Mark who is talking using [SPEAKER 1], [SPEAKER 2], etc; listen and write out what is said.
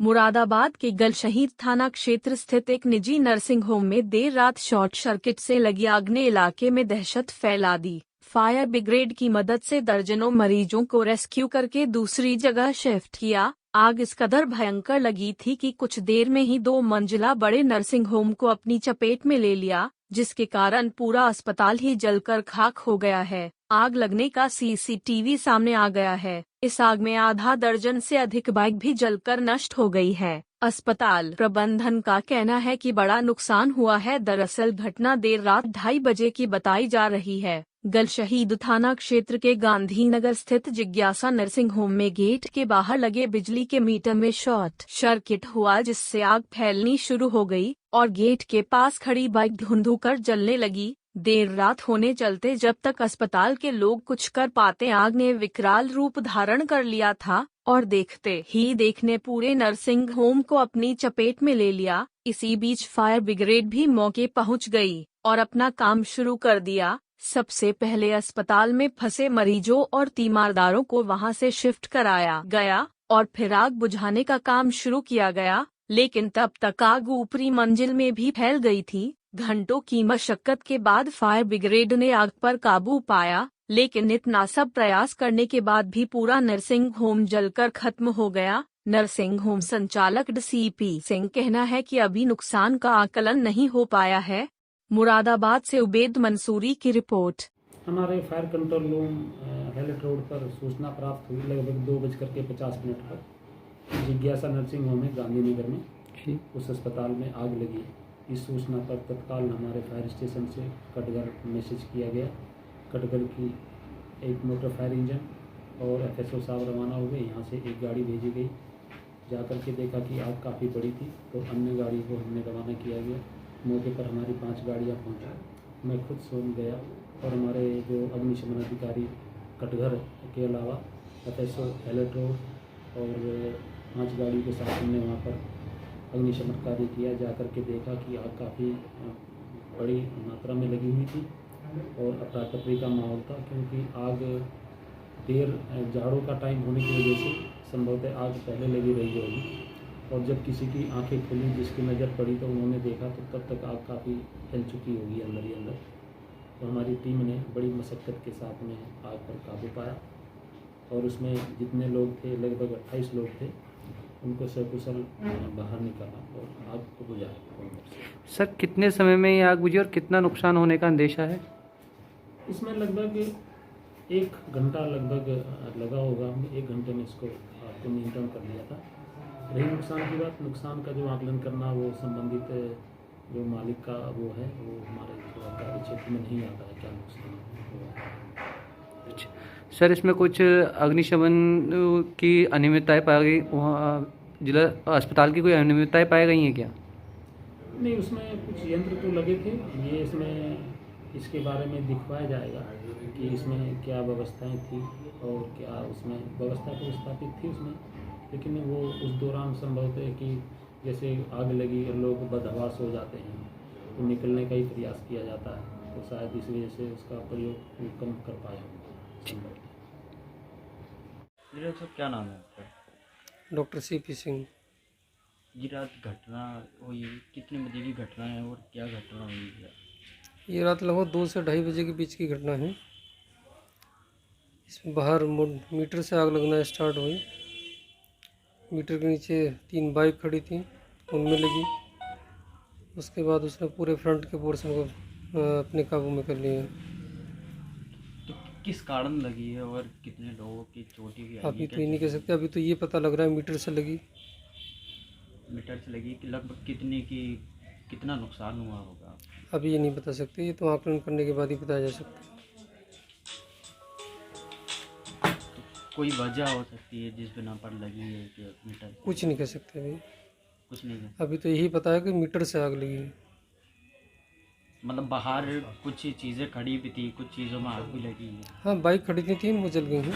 [SPEAKER 1] मुरादाबाद के गलशहीद थाना क्षेत्र स्थित एक निजी नर्सिंग होम में देर रात शॉर्ट सर्किट से लगी आग ने इलाके में दहशत फैला दी। फायर ब्रिगेड की मदद से दर्जनों मरीजों को रेस्क्यू करके दूसरी जगह शिफ्ट किया। आग इस कदर भयंकर लगी थी कि कुछ देर में ही 2 मंजिला बड़े नर्सिंग होम को अपनी चपेट में ले लिया, जिसके कारण पूरा अस्पताल ही जलकर खाक हो गया है। आग लगने का सीसीटीवी सामने आ गया है। इस आग में आधा दर्जन से अधिक बाइक भी जलकर नष्ट हो गई है। अस्पताल प्रबंधन का कहना है कि बड़ा नुकसान हुआ है। दरअसल घटना देर रात 2:30 बजे की बताई जा रही है। गलशहीद थाना क्षेत्र के गांधीनगर स्थित जिज्ञासा नर्सिंग होम में गेट के बाहर लगे बिजली के मीटर में शॉर्ट सर्किट हुआ, जिससे आग फैलनी शुरू हो गई और गेट के पास खड़ी बाइक धुंधुकर जलने लगी। देर रात होने चलते जब तक अस्पताल के लोग कुछ कर पाते, आग ने विकराल रूप धारण कर लिया था और देखते ही देखने पूरे नर्सिंग होम को अपनी चपेट में ले लिया। इसी बीच फायर ब्रिगेड भी मौके पहुंच गई और अपना काम शुरू कर दिया। सबसे पहले अस्पताल में फंसे मरीजों और तीमारदारों को वहां से शिफ्ट कराया गया और फिर आग बुझाने का काम शुरू किया गया, लेकिन तब तक आग ऊपरी मंजिल में भी फैल गई थी। घंटों की मशक्कत के बाद फायर ब्रिगेड ने आग पर काबू पाया, लेकिन इतना सब प्रयास करने के बाद भी पूरा नर्सिंग होम जलकर खत्म हो गया। नर्सिंग होम संचालक DCP सिंह कहना है कि अभी नुकसान का आकलन नहीं हो पाया है। मुरादाबाद से उबैद मंसूरी की रिपोर्ट।
[SPEAKER 2] हमारे fire control room Hallett road पर सूचना प्राप्त हुई लगभग 2:50 पर जिज्ञासा नर्सिंग होम है गांधीनगर में। उस अस्पताल में आग लगी। इस सूचना पर तत्काल हमारे फायर स्टेशन से कटघर मैसेज किया गया। कटघर की एक मोटर फायर इंजन और FSO साहब रवाना हो गए। यहाँ से एक गाड़ी भेजी गई। जाकर के देखा कि आग काफ़ी बड़ी थी, तो अन्य गाड़ी को हमने रवाना किया गया। मौके पर हमारी 5 गाड़ियाँ पहुँची। मैं खुद स्वयं गया और हमारे जो अग्निशमन अधिकारी कटघर के अलावा FSO हेलेट रोड और 5 गाड़ी के साथ हमने वहाँ पर अग्निशमन कार्य किया। जाकर के देखा कि आग काफ़ी बड़ी मात्रा में लगी हुई थी और अफरा तफरी का माहौल था, क्योंकि आग देर जाड़ों का टाइम होने की वजह से संभवतः आग पहले लगी रही होगी। और जब किसी की आंखें खुली, जिसकी नज़र पड़ी, तो उन्होंने देखा तो तब तक आग काफ़ी फैल चुकी होगी अंदर ही अंदर। तो हमारी टीम ने बड़ी मशक्क़त के साथ में आग पर काबू पाया और उसमें जितने लोग थे, लगभग 28 लोग थे, उनको सकुशल बाहर निकाला और आग को बुझाया।
[SPEAKER 3] सर, कितने समय में ये आग बुझी और कितना नुकसान होने का अंदेशा है?
[SPEAKER 2] इसमें लगभग 1 घंटा लगभग लगा होगा। हमने 1 घंटे में इसको आग को नियंत्रण कर लिया था। रही नुकसान की बात, नुकसान का जो आकलन करना वो संबंधित जो मालिक का वो है, वो हमारे थोड़ा कार्य क्षेत्र में नहीं आता है क्या नुकसान हुआ।
[SPEAKER 3] अच्छा सर, इसमें कुछ अग्निशमन की अनियमितताएं पाई गई, वहाँ जिला अस्पताल की कोई अनियमितताएं पाई गई हैं क्या?
[SPEAKER 2] नहीं, उसमें कुछ यंत्र तो लगे थे। ये इसमें इसके बारे में दिखवाया जाएगा कि इसमें क्या व्यवस्थाएं थी और क्या उसमें व्यवस्था तो स्थापित थी उसमें, लेकिन वो उस दौरान संभवतः है कि जैसे आग लगी और लोग बदहवास हो जाते हैं, तो निकलने का ही प्रयास किया जाता है, तो शायद इस वजह से उसका प्रयोग कम कर पाया होगा।
[SPEAKER 4] सर, क्या नाम है आपका?
[SPEAKER 5] Doctor CP Singh.
[SPEAKER 4] ये रात घटना हुई, कितने बजे की घटना है और क्या घटना हुई है?
[SPEAKER 5] ये रात लगभग 2 से 2:30 बजे के बीच की घटना है। इसमें बाहर मीटर से आग लगना स्टार्ट हुई। मीटर के नीचे 3 बाइक खड़ी थी, उनमें लगी। उसके बाद उसने पूरे फ्रंट के पोर्शन को अपने काबू में कर लिया।
[SPEAKER 4] तो किस कारण लगी है और कितने लोगों की चोट भी आई है?
[SPEAKER 5] अभी तो ये नहीं कह सकते। अभी तो ये पता लग रहा है मीटर से लगी।
[SPEAKER 4] मीटर से लगी कि लगभग कितना नुकसान हुआ होगा?
[SPEAKER 5] अभी ये नहीं बता सकते, ये तो आकलन करने के बाद ही बताया जा सकता है।
[SPEAKER 4] तो कोई वजह हो सकती है जिस बिना पर लगी है कि मीटर?
[SPEAKER 5] कुछ नहीं कह सकते अभी।
[SPEAKER 4] कुछ नहीं है।
[SPEAKER 5] अभी तो यही पता है कि मीटर से आग लगी है।
[SPEAKER 4] मतलब बाहर कुछ चीज़ें खड़ी भी थी, कुछ चीज़ों में आग भी लगी है।
[SPEAKER 5] हाँ, बाइक खड़ी थी 3, वो जल गई हैं।